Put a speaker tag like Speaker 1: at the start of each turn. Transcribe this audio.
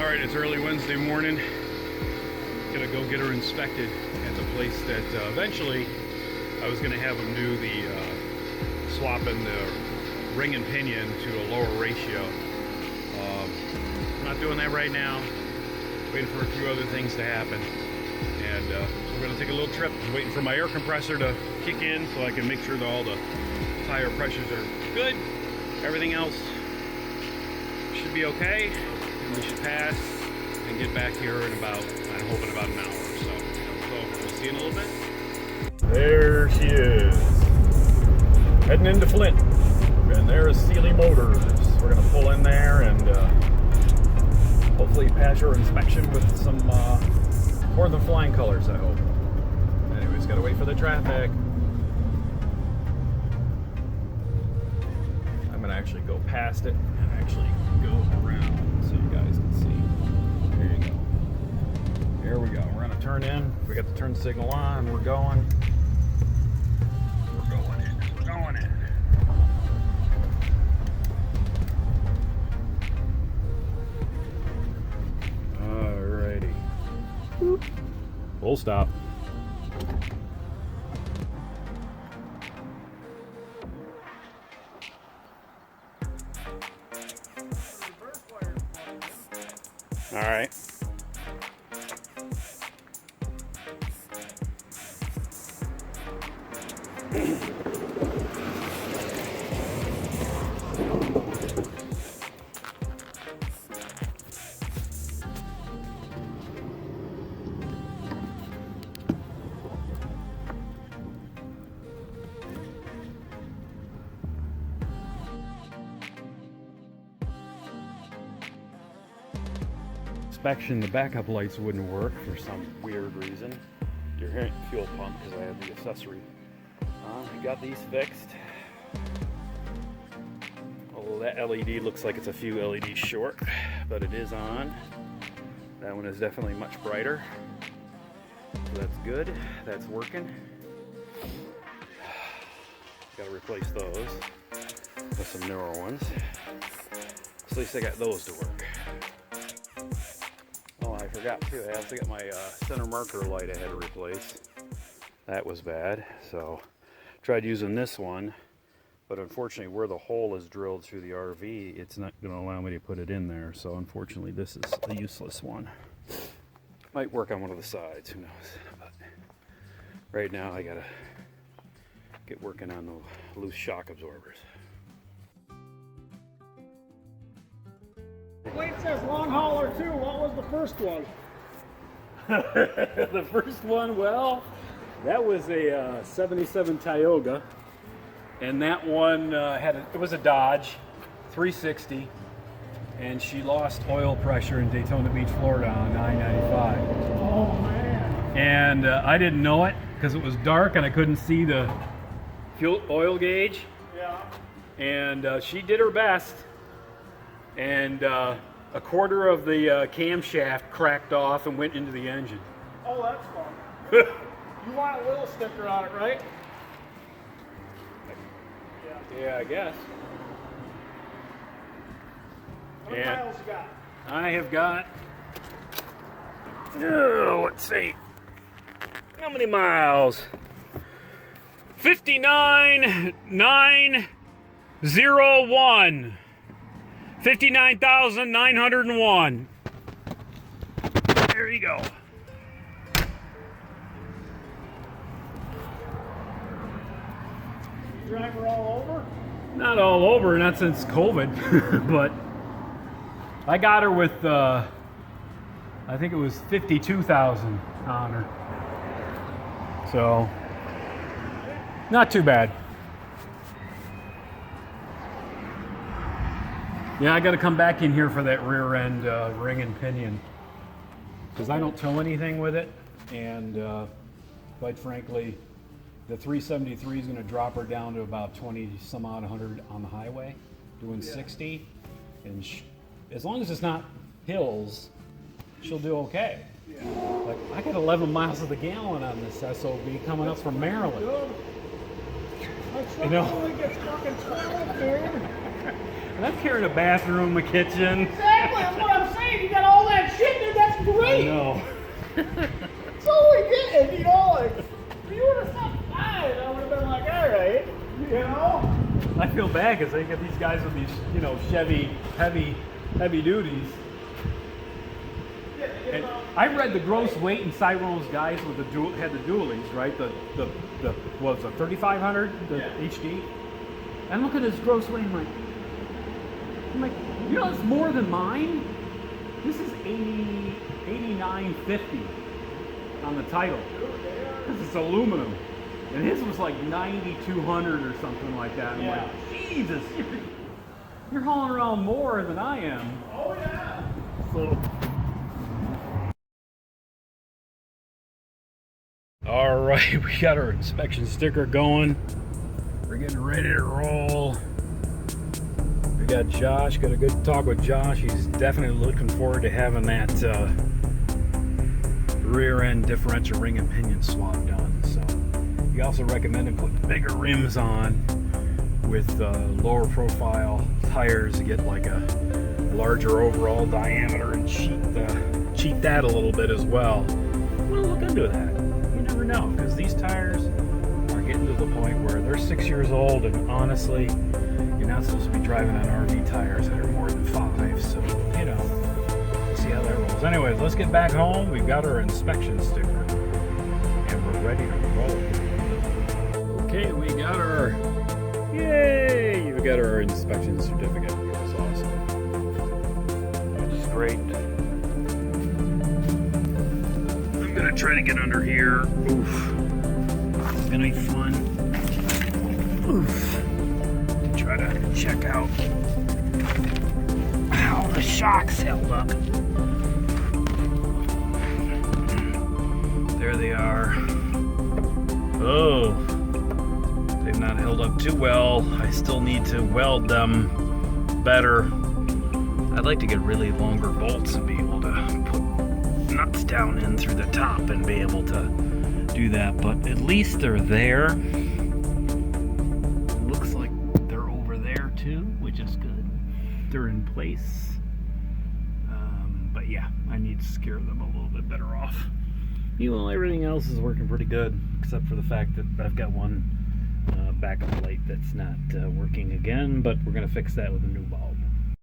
Speaker 1: Alright, it's early Wednesday morning. Gonna go get her inspected at the place that eventually I was gonna have them do the swapping the ring and pinion to a lower ratio. I'm not doing that right now. Waiting for a few other things to happen. And so we're gonna take a little trip. I'm waiting for my air compressor to kick in so I can make sure that all the tire pressures are good. Everything else should be okay. And we should pass and get back here in about, I'm hoping about an hour or so. So we'll see you in a little bit. There she is. Heading into Flint. And there's Sealy Motors. We're gonna pull in there and hopefully pass her inspection with some more than flying colors, I hope. Anyways, gotta wait for the traffic. I'm gonna actually go past it and actually go around so you guys can see. There you go. Here we go. We're gonna turn in. We got the turn signal on. We're going. We're going in. We're going in. Alrighty. Boop. Full stop. All right. Inspection, the backup lights wouldn't work for some weird reason. Your fuel pump, because I have the accessory. I got these fixed. Although that LED looks like it's a few LEDs short, but it is on. That one is definitely much brighter. So that's good. That's working. Got to replace those with some newer ones. So at least I got those to work. I forgot too, I also got my center marker light I had to replace. That was bad, so tried using this one, but unfortunately where the hole is drilled through the RV, it's not going to allow me to put it in there, so unfortunately this is a useless one. Might work on one of the sides, who knows, but right now I gotta get working on the loose shock absorbers.
Speaker 2: Wait, it says long hauler too. What was the first one?
Speaker 1: The first one, well, that was a 77 Tioga, and that one it was a Dodge 360, and she lost oil pressure in Daytona Beach, Florida on I-95.
Speaker 2: Oh man!
Speaker 1: And I didn't know it because it was dark and I couldn't see the fuel oil gauge.
Speaker 2: Yeah.
Speaker 1: And she did her best. And a quarter of the camshaft cracked off and went into the engine.
Speaker 2: Oh, that's fun. You want a little sticker on it, right?
Speaker 1: Yeah, I guess.
Speaker 2: How many miles you got?
Speaker 1: I have got, let's see, how many miles? 59,901. 59,901. There you go.
Speaker 2: Drive her all over?
Speaker 1: Not all over, not since COVID, but I got her with, I think it was 52,000 on her. So, not too bad. Yeah, I got to come back in here for that rear end ring and pinion because I don't tow anything with it, and quite frankly, the 373 is going to drop her down to about 20 some odd 100 on the highway, doing 60, and as long as it's not hills, she'll do okay. Yeah. Like I got 11 miles to the gallon on this SOB coming up from Maryland.
Speaker 2: You know, only gets fucking 12, dude.
Speaker 1: And I'm carrying a bathroom, a kitchen.
Speaker 2: Exactly, that's what I'm saying. You got all that great.
Speaker 1: No.
Speaker 2: So we did, you know, like, if you would have stopped by, I would have been like, all right, you know?
Speaker 1: I feel bad because they get these guys with these, you know, Chevy heavy duties. And I read the gross weight inside one of those guys with the had the dualies, right? The what was it, 3500, the HD. And look at his gross weight. I'm like, you know, it's more than mine. This is 8950 on the title. Because it's aluminum. And his was like 9200 or something like that. I'm like, Jesus, you're hauling around more than I am.
Speaker 2: Oh, yeah.
Speaker 1: So. All right, we got our inspection sticker going. We're getting ready to roll. We got Josh, got a good talk with Josh. He's definitely looking forward to having that rear end differential ring and pinion swap done. So he also recommended putting bigger rims on with lower profile tires to get like a larger overall diameter and cheat that a little bit as well. I'm gonna look into that. You never know, because these tires are getting to the point where they're 6 years old, and honestly, you're not supposed to be driving on RV tires that are more than 5. So, you know, we'll see how that rolls. Anyways, let's get back home. We've got our inspection sticker, and we're ready to roll. Okay, we got our, yay! We got our inspection certificate. That's awesome. Which is great. I'm gonna try to get under here. Oof. It's gonna be fun. Oof. To try to check out how the shocks held up. There they are. Oh, they've not held up too well. I still need to weld them better. I'd like to get really longer bolts and be able to put nuts down in through the top and be able to do that, but at least they're there. It looks like they're over there too, which is good. They're in place. But yeah, I need to scare them a little bit better off. Even though everything else is working pretty good, except for the fact that I've got one backup light that's not working again, but we're going to fix that with a new bulb.